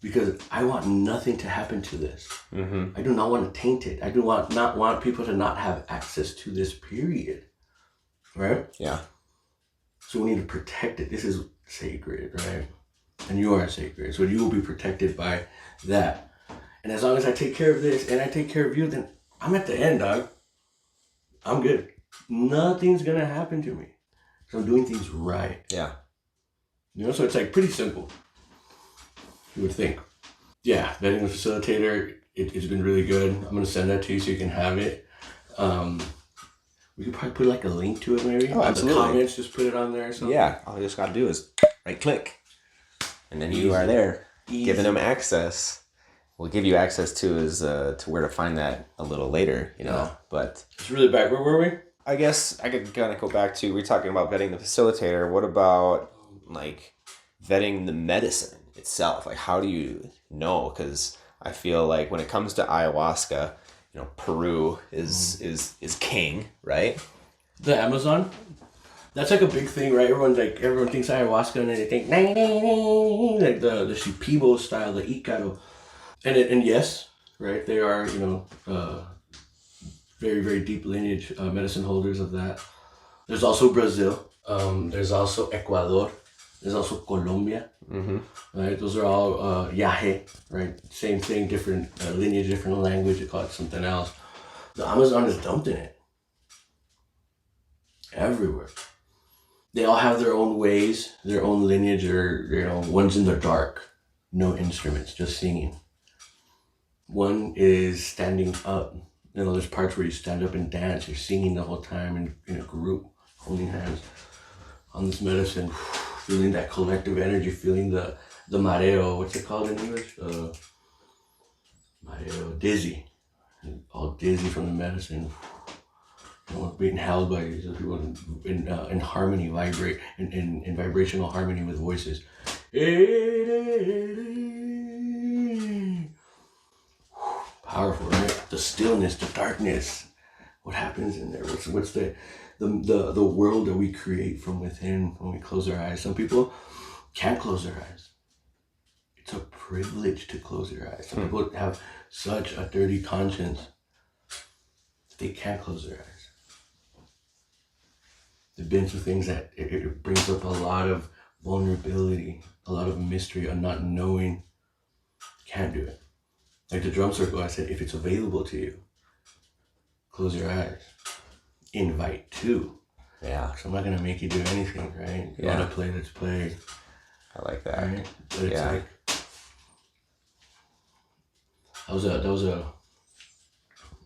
[SPEAKER 3] because I want nothing to happen to this. I do not want to taint it. I do not want people to not have access to this period. Right?
[SPEAKER 2] Yeah.
[SPEAKER 3] So we need to protect it. This is sacred, right? And you are sacred. So you will be protected by that. And as long as I take care of this and I take care of you, then I'm at the end, dog. I'm good. Nothing's going to happen to me. So I'm doing things right.
[SPEAKER 2] Yeah.
[SPEAKER 3] You know, so it's like pretty simple. You would think. Yeah, vetting the facilitator, it's been really good. I'm going to send that to you so you can have it. We could probably put like a link to it maybe.
[SPEAKER 2] Oh, absolutely.
[SPEAKER 3] The comments, just put it on there or something.
[SPEAKER 2] Yeah. All you just got to do is right click. And then you are there. Giving them access. We'll give you access to where to find that a little later, you know. Yeah. But
[SPEAKER 3] it's really bad. Where were we?
[SPEAKER 2] I guess I could kind of go back to, we're talking about vetting the facilitator. What about like vetting the medicine itself? Like how do you know? Because I feel like when it comes to ayahuasca, you know, Peru is king, right?
[SPEAKER 3] The Amazon? That's like a big thing, right? Everyone thinks ayahuasca and then they think like the Shipibo style, the Icaro. And yes, right, they are, you know, very, very deep lineage medicine holders of that. There's also Brazil. There's also Ecuador. There's also Colombia. Right? Those are all Yahe, right? Same thing, different lineage, different language. They call it something else. The Amazon is dumped in it. Everywhere. They all have their own ways, their own lineage, or, you know, one's in the dark. No instruments, just singing. One is standing up. You know, there's parts where you stand up and dance. You're singing the whole time in a group, holding hands on this medicine, feeling that collective energy, feeling the mareo. What's it called in English? Mareo, dizzy. All dizzy from the medicine. You know, being held by people in harmony, vibrate in vibrational harmony with voices. Powerful, right? The stillness, the darkness. What happens in there? What's the world that we create from within when we close our eyes? Some people can't close their eyes. it's a privilege to close your eyes. Some people have such a dirty conscience, they can't close their eyes. They've been through things that it brings up a lot of vulnerability, a lot of mystery, and not knowing. Can't do it. Like the drum circle, I said, if it's available to you, close your eyes. Invite to.
[SPEAKER 2] Yeah.
[SPEAKER 3] So I'm not gonna make you do anything, right? You wanna play, let's play.
[SPEAKER 2] I like that.
[SPEAKER 3] Right? But it's like that was a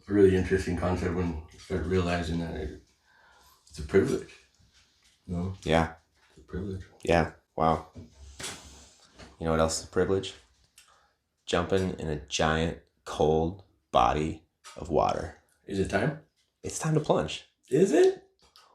[SPEAKER 3] really interesting concept when you start realizing that it's a privilege. You know?
[SPEAKER 2] Yeah.
[SPEAKER 3] It's a privilege.
[SPEAKER 2] Yeah. Wow. You know what else is a privilege? Jumping in a giant cold body of water.
[SPEAKER 3] Is it time?
[SPEAKER 2] It's time to plunge.
[SPEAKER 3] Is it?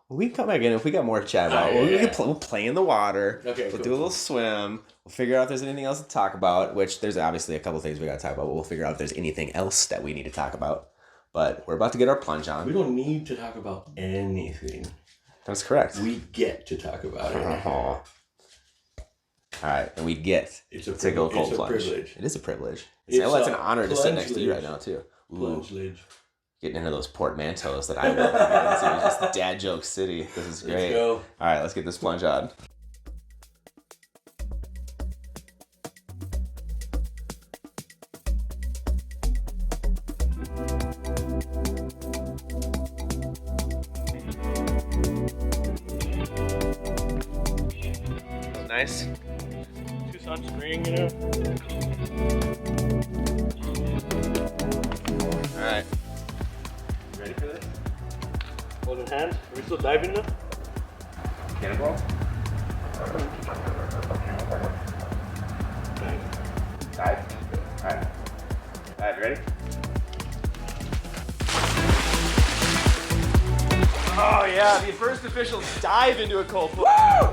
[SPEAKER 2] We can come back in if we got more to chat about. We'll play in the water.
[SPEAKER 3] Okay,
[SPEAKER 2] we'll do a little swim. We'll figure out if there's anything else to talk about, which there's obviously a couple things we got to talk about, but we'll figure out if there's anything else that we need to talk about. But we're about to get our plunge on.
[SPEAKER 3] We don't need to talk about anything.
[SPEAKER 2] That's correct.
[SPEAKER 3] We get to talk about it.
[SPEAKER 2] All right, and we get to go cold plunge.
[SPEAKER 3] Privilege.
[SPEAKER 2] It is a privilege.
[SPEAKER 3] It's
[SPEAKER 2] an honor to sit next to you right now, too.
[SPEAKER 3] Plunge lidge.
[SPEAKER 2] Getting into those portmanteaus that I love to get into. Just dad joke city. This is great.
[SPEAKER 3] Let's go.
[SPEAKER 2] All right, let's get this plunge on. Nice.
[SPEAKER 3] Two sunscreen, you know.
[SPEAKER 2] All right.
[SPEAKER 3] Ready for this? Holding hands. Are we still diving now?
[SPEAKER 2] Cannonball? Dive. All right. All right, ready? Oh yeah, the first official dive into a cold pool. Woo!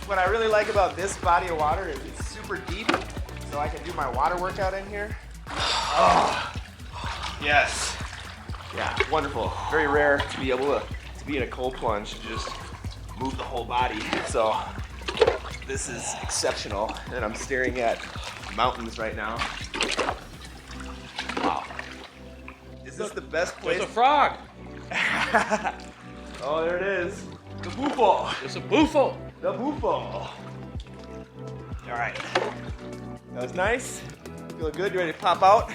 [SPEAKER 2] What I really like about this body of water is it's super deep, so I can do my water workout in here. Oh, yes. Yeah, wonderful. Very rare to be able to be in a cold plunge and just move the whole body. So this is exceptional, and I'm staring at mountains right now. Wow. Is this the best place?
[SPEAKER 3] There's a frog.
[SPEAKER 2] Oh, there it is. The bufo.
[SPEAKER 3] It's a bufo.
[SPEAKER 2] The bufo. All right. That was nice. Feeling good? You ready to pop out?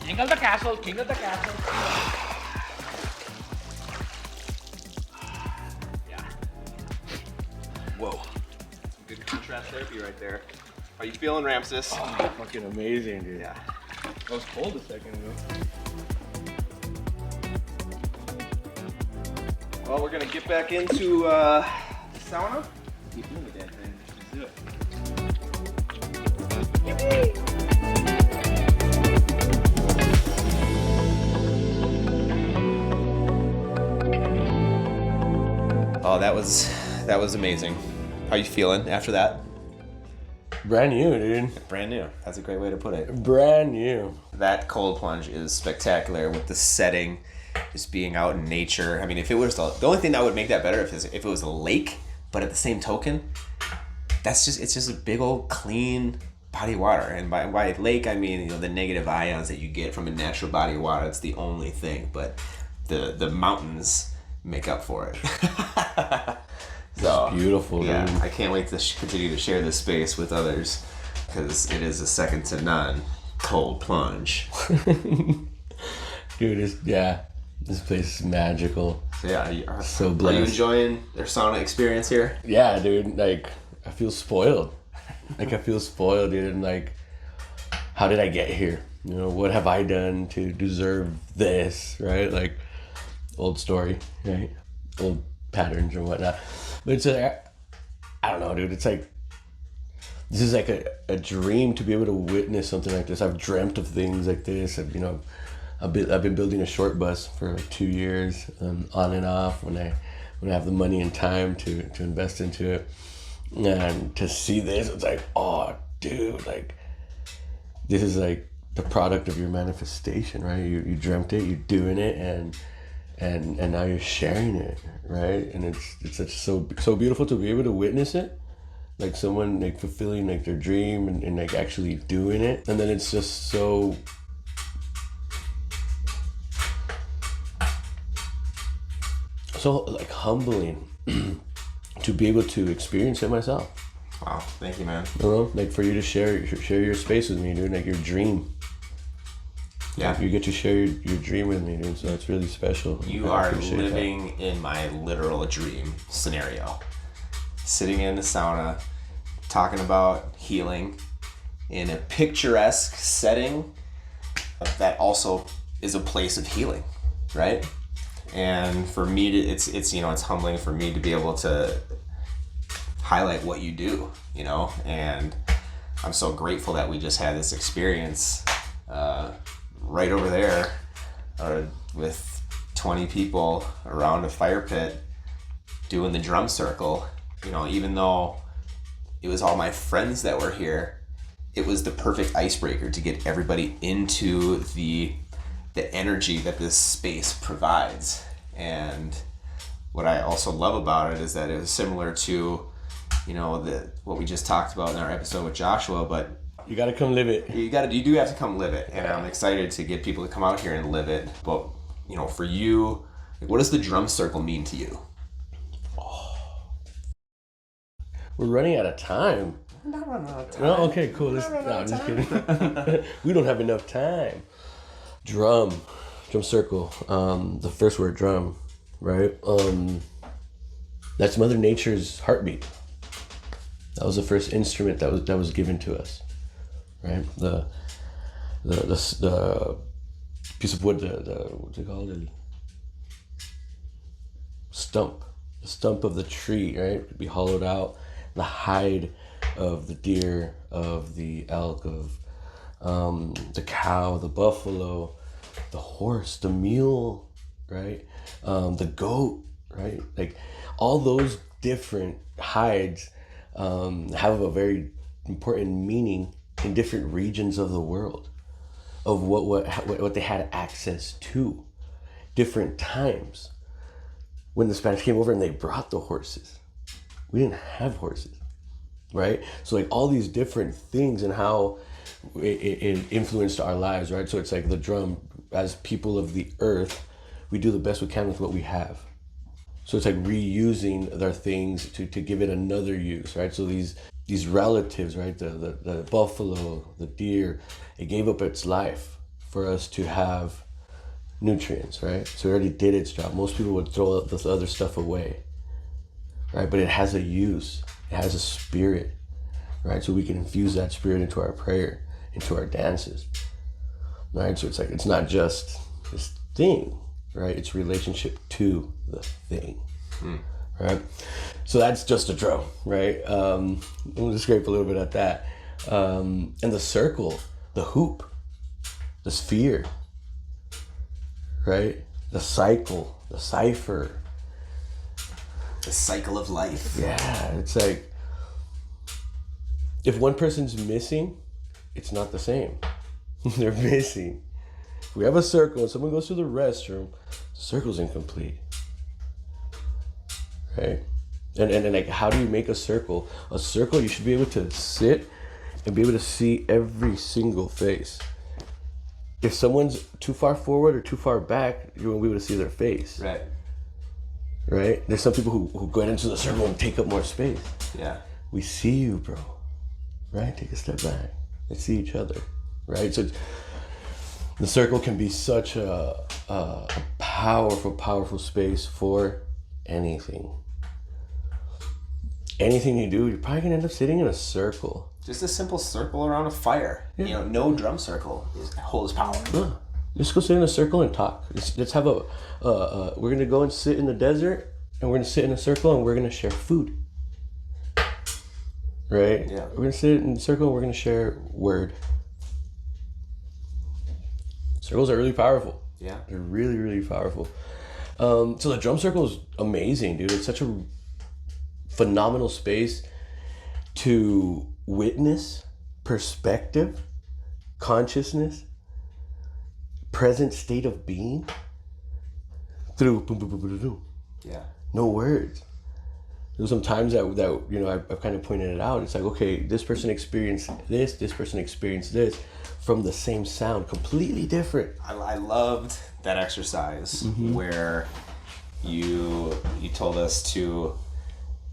[SPEAKER 3] King of the castle. King of the castle.
[SPEAKER 2] Yeah. Whoa. Some good contrast therapy right there. How you feeling, Ramses?
[SPEAKER 3] Oh, fucking amazing, dude.
[SPEAKER 2] Yeah.
[SPEAKER 3] I was cold a second ago.
[SPEAKER 2] Well, we're gonna get back into the sauna. Keep doing the damn thing. Let's do it. Oh, that was amazing. How you feeling after that?
[SPEAKER 3] Brand new, dude.
[SPEAKER 2] Brand new. That's a great way to put it.
[SPEAKER 3] Brand new.
[SPEAKER 2] That cold plunge is spectacular with the setting, just being out in nature. I mean, if it was the only thing that would make that better if it was a lake, but at the same token, it's just a big old clean body of water. And by lake, I mean, the negative ions that you get from a natural body of water. It's the only thing, but the mountains make up for it. So
[SPEAKER 3] it's beautiful,
[SPEAKER 2] yeah,
[SPEAKER 3] dude.
[SPEAKER 2] I can't wait to continue to share this space with others because it is a second to none cold plunge.
[SPEAKER 3] Dude, this place is magical.
[SPEAKER 2] So yeah,
[SPEAKER 3] So
[SPEAKER 2] are you
[SPEAKER 3] blessed.
[SPEAKER 2] enjoying their sauna experience here?
[SPEAKER 3] Yeah, dude, like, I feel spoiled. Dude, and like, how did I get here? You know, what have I done to deserve this, right? Like, old story, right? Old patterns and whatnot. But it's I don't know, dude, it's like, this is like a dream to be able to witness something like this. I've dreamt of things like this. I've been building a short bus for like 2 years, on and off when I have the money and time to invest into it. And to see this, it's like, oh, dude, like, this is like the product of your manifestation, right? You dreamt it, you're doing it, and and now you're sharing it, right? And it's such so beautiful to be able to witness it, like someone like fulfilling like their dream and like actually doing it. And then it's just so like humbling to be able to experience it myself.
[SPEAKER 2] Wow, thank you, man.
[SPEAKER 3] You know, like for you to share your space with me, dude, like your dream.
[SPEAKER 2] Yeah.
[SPEAKER 3] Like you get to share your dream with me, dude, so it's really special.
[SPEAKER 2] You are living in my literal dream scenario. Sitting in the sauna, talking about healing in a picturesque setting that also is a place of healing, right? And for me, it's humbling for me to be able to highlight what you do, you know, and I'm so grateful that we just had this experience right over there with 20 people around a fire pit doing the drum circle. You know, even though it was all my friends that were here, it was the perfect icebreaker to get everybody into the energy that this space provides. And what I also love about it is that it was similar to, you know, what we just talked about in our episode with Joshua, but
[SPEAKER 3] you got to come live it.
[SPEAKER 2] You do have to come live it. And I'm excited to get people to come out here and live it. But, you know, for you, like, what does the drum circle mean to you?
[SPEAKER 3] We're running out of time.
[SPEAKER 2] I'm not running out of time.
[SPEAKER 3] No, okay, cool. I'm just kidding. We don't have enough time. Drum circle. The first word, drum, right? That's Mother Nature's heartbeat. That was the first instrument that was given to us, right? The piece of wood, what's it called? The stump of the tree, right? Could be hollowed out. The hide of the deer, of the elk, of the cow, the buffalo, the horse, the mule, right? The goat, right? Like all those different hides have a very important meaning in different regions of the world, of what they had access to, different times. When the Spanish came over and they brought the horses, we didn't have horses, right? So like all these different things and how it influenced our lives, right? So it's like the drum, as people of the earth, we do the best we can with what we have. So it's like reusing their things to give it another use, right? So these relatives, right? The buffalo, the deer, it gave up its life for us to have nutrients, right? So it already did its job. Most people would throw this other stuff away, right? But it has a use. It has a spirit, right? So we can infuse that spirit into our prayer, into our dances, right? So it's like, it's not just this thing, right? It's relationship to the thing, right? So that's just a drum, right? We'll just scrape a little bit at that. And the circle, the hoop, the sphere, right? The cycle, the cipher.
[SPEAKER 2] The cycle of life.
[SPEAKER 3] Yeah, it's like, if one person's missing, it's not the same. They're missing. If we have a circle and someone goes to the restroom, the circle's incomplete. Right? And like, how do you make a circle? A circle, you should be able to sit and be able to see every single face. If someone's too far forward or too far back, you won't be able to see their face.
[SPEAKER 2] Right.
[SPEAKER 3] Right? There's some people who go into the circle and take up more space.
[SPEAKER 2] Yeah.
[SPEAKER 3] We see you, bro. Right? Take a step back. Let's see each other. Right? So the circle can be such a powerful space for anything. Anything you do, you're probably gonna end up sitting in a circle.
[SPEAKER 2] Just a simple circle around a fire. Yeah. You know, no drum circle holds power.
[SPEAKER 3] Yeah. Just go sit in a circle and talk. Let's have we're gonna go and sit in the desert, and we're gonna sit in a circle, and we're gonna share food. Right?
[SPEAKER 2] Yeah.
[SPEAKER 3] We're gonna sit in a circle, and we're gonna share word. Circles are really powerful.
[SPEAKER 2] Yeah.
[SPEAKER 3] They're really, really powerful. So the drum circle is amazing, dude. It's such a phenomenal space to witness perspective, consciousness, present state of being, through boom, boom, boom, boom, boom.
[SPEAKER 2] Yeah.
[SPEAKER 3] No words. There's some times that you know, I've kind of pointed it out. It's like, okay, this person experienced this person experienced this from the same sound, completely different.
[SPEAKER 2] I loved that exercise where you told us to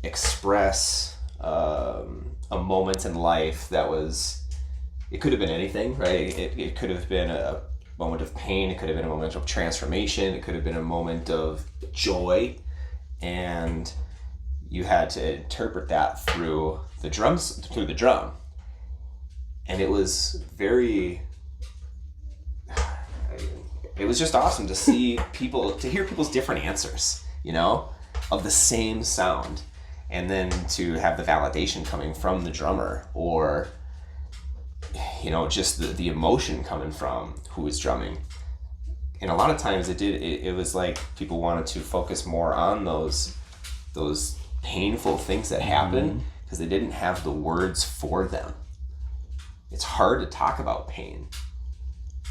[SPEAKER 2] express a moment in life that was, it could have been anything, right? It could have been a moment of pain, it could have been a moment of transformation, it could have been a moment of joy, and you had to interpret that through the drum. And it was it was just awesome to see to hear people's different answers, you know, of the same sound. And then to have the validation coming from the drummer, or, you know, just the emotion coming from who is drumming. And a lot of times it was like people wanted to focus more on those painful things that happen because they didn't have the words for them. It's hard to talk about pain.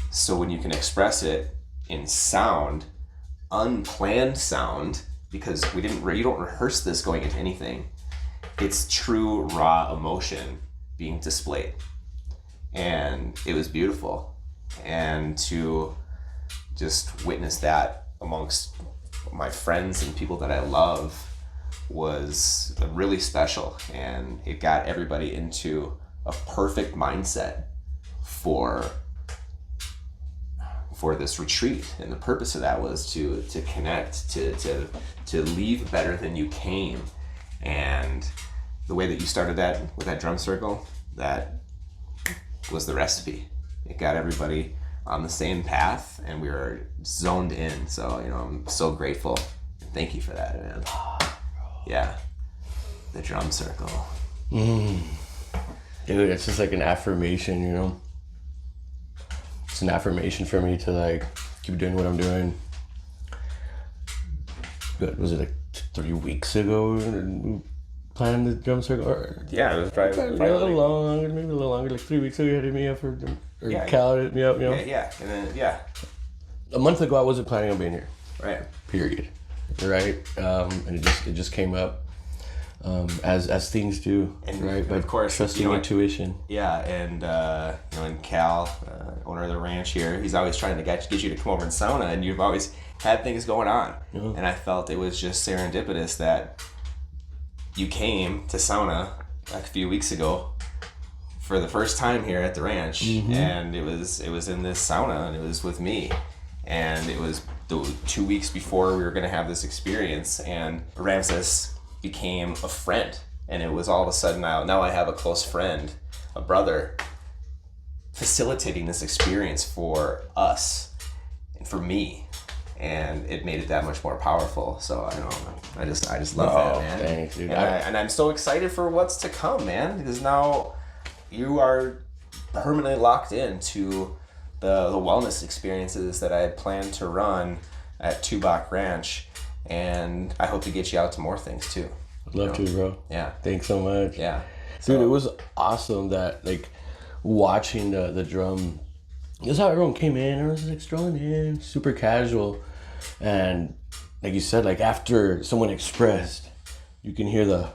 [SPEAKER 2] So when you can express it in sound, unplanned sound, because you don't rehearse this going into anything, it's true raw emotion being displayed. And it was beautiful. And to just witness that amongst my friends and people that I love was really special, and it got everybody into a perfect mindset for this retreat. And the purpose of that was to connect, to leave better than you came. And the way that you started that with that drum circle, that was the recipe. It got everybody on the same path, and we were zoned in. So, you know, I'm so grateful. Thank you for that, man. Yeah, the drum circle.
[SPEAKER 3] Dude, it's just like an affirmation, you know? It's an affirmation for me to like keep doing what I'm doing. What was it, like 3 weeks ago we planned the drum circle? Or,
[SPEAKER 2] Yeah, it was probably
[SPEAKER 3] a little longer, maybe a little longer. Like 3 weeks ago you hit me up Cal hit me up, you know?
[SPEAKER 2] Yeah, and then,
[SPEAKER 3] A month ago I wasn't planning on being here.
[SPEAKER 2] right.
[SPEAKER 3] Period. Right? And it just came up. As things do,
[SPEAKER 2] And
[SPEAKER 3] right? But
[SPEAKER 2] of course,
[SPEAKER 3] trusting
[SPEAKER 2] you know,
[SPEAKER 3] intuition.
[SPEAKER 2] Yeah, and you know, and Cal, owner of the ranch here, he's always trying to get you to come over and sauna, and you've always had things going on. Yeah. And I felt it was just serendipitous that you came to sauna like a few weeks ago for the first time here at the ranch, and it was in this sauna, and it was with me, and it was 2 weeks before we were going to have this experience, and Ramses became a friend, and it was all of a sudden now I have a close friend, a brother, facilitating this experience for us and for me, and it made it that much more powerful. So I just love that, man.
[SPEAKER 3] Thanks, dude.
[SPEAKER 2] And I'm so excited for what's to come, man, because now you are permanently locked into the wellness experiences that I had planned to run at Tubac Ranch. And I hope to get you out to more things too.
[SPEAKER 3] Love to, bro.
[SPEAKER 2] Yeah.
[SPEAKER 3] Thanks so much.
[SPEAKER 2] Yeah.
[SPEAKER 3] Dude, it was awesome that like watching the drum. This is how everyone came in. Everyone was like strolling in, super casual. And like you said, like after someone expressed, you can hear the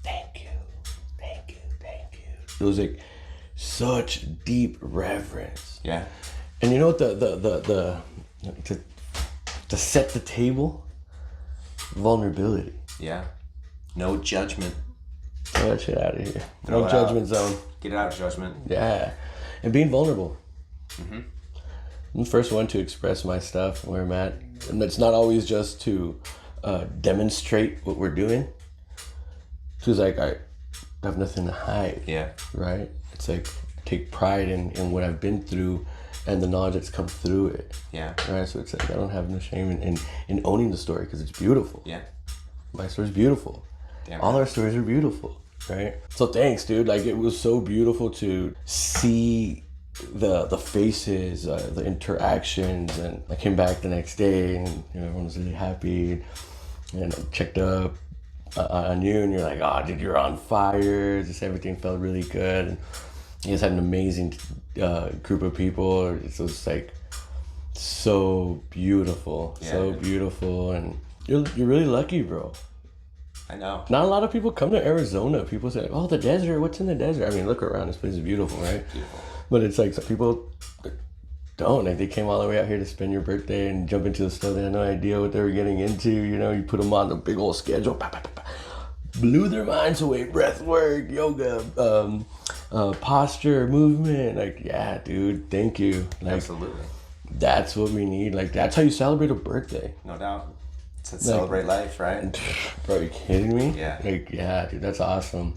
[SPEAKER 3] thank you. It was like such deep reverence.
[SPEAKER 2] Yeah.
[SPEAKER 3] And you know what to set the table? Vulnerability.
[SPEAKER 2] Yeah. No judgment.
[SPEAKER 3] Get that shit out of here. No judgment zone.
[SPEAKER 2] Get it out of judgment.
[SPEAKER 3] Yeah. And being vulnerable. I'm the first one to express my stuff, where I'm at. And it's not always just to demonstrate what we're doing. Because like I have nothing to hide.
[SPEAKER 2] Yeah.
[SPEAKER 3] Right? It's like I take pride in what I've been through and the knowledge that's come through it.
[SPEAKER 2] Yeah.
[SPEAKER 3] Right? So it's like I don't have no shame in owning the story, because it's beautiful.
[SPEAKER 2] Yeah.
[SPEAKER 3] My story's beautiful.
[SPEAKER 2] Damn
[SPEAKER 3] All
[SPEAKER 2] right.
[SPEAKER 3] our stories are beautiful. Right? So thanks, dude. Like it was so beautiful to see the faces, the interactions, and I came back the next day and everyone was really happy, and I checked up on you, and you're like, oh dude, you're on fire. Just everything felt really good. You guys had an amazing group of people. It's just like so beautiful, so beautiful, and you're really lucky, bro.
[SPEAKER 2] I know.
[SPEAKER 3] Not a lot of people come to Arizona. People say, "Oh, the desert. What's in the desert?" I mean, look around. This place is beautiful, right?
[SPEAKER 2] Beautiful.
[SPEAKER 3] But it's like some people don't. Like they came all the way out here to spend your birthday and jump into the stuff. They had no idea what they were getting into. You know, you put them on the big old schedule. Blew their minds away. Breathwork, yoga, posture, movement. Like, yeah, dude. Thank you. Like,
[SPEAKER 2] Absolutely.
[SPEAKER 3] That's what we need. Like, that's how you celebrate a birthday.
[SPEAKER 2] No doubt. To celebrate life, right?
[SPEAKER 3] Bro, are you kidding me?
[SPEAKER 2] Yeah.
[SPEAKER 3] Like, yeah, dude, that's awesome.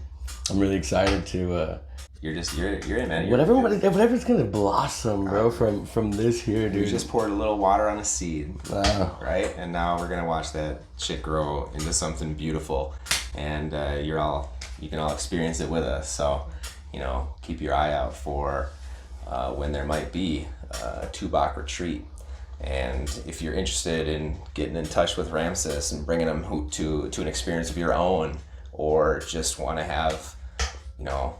[SPEAKER 3] I'm really excited to.
[SPEAKER 2] You're in, man.
[SPEAKER 3] Whatever's gonna blossom, bro, from this here, dude.
[SPEAKER 2] You just poured a little water on a seed,
[SPEAKER 3] Wow.
[SPEAKER 2] right? And now we're gonna watch that shit grow into something beautiful, and you can all experience it with us. So, you know, keep your eye out for when there might be a Tubac retreat. And if you're interested in getting in touch with Ramses and bringing him to an experience of your own, or just want to have, you know,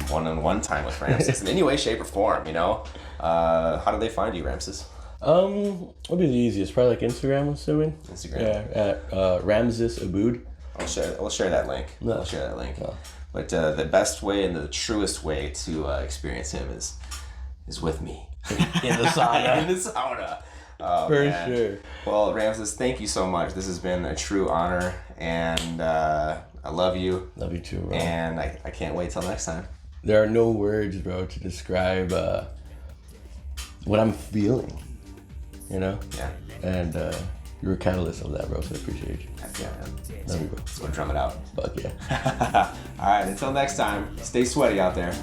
[SPEAKER 2] one-on-one time with Ramses in any way, shape, or form, you know, how do they find you, Ramses?
[SPEAKER 3] What'd be the easiest? Probably like Instagram, I'm assuming.
[SPEAKER 2] Instagram.
[SPEAKER 3] Yeah, at Ramses Abud.
[SPEAKER 2] We'll share that link.
[SPEAKER 3] No.
[SPEAKER 2] I'll share that link.
[SPEAKER 3] No.
[SPEAKER 2] But the best way and the truest way to experience him is with me.
[SPEAKER 3] In the sauna.
[SPEAKER 2] In the sauna. Oh,
[SPEAKER 3] For
[SPEAKER 2] man.
[SPEAKER 3] sure.
[SPEAKER 2] Well, Ramses, thank you so much. This has been a true honor, and I love you.
[SPEAKER 3] Love you too, bro.
[SPEAKER 2] And I can't wait till next time.
[SPEAKER 3] There are no words, bro, to describe what I'm feeling, you know?
[SPEAKER 2] Yeah.
[SPEAKER 3] And you're a catalyst of that, bro, so I appreciate you.
[SPEAKER 2] Heck yeah, man.
[SPEAKER 3] Love you, bro.
[SPEAKER 2] Let's go drum it out.
[SPEAKER 3] Fuck yeah.
[SPEAKER 2] All right, until next time, stay sweaty out there.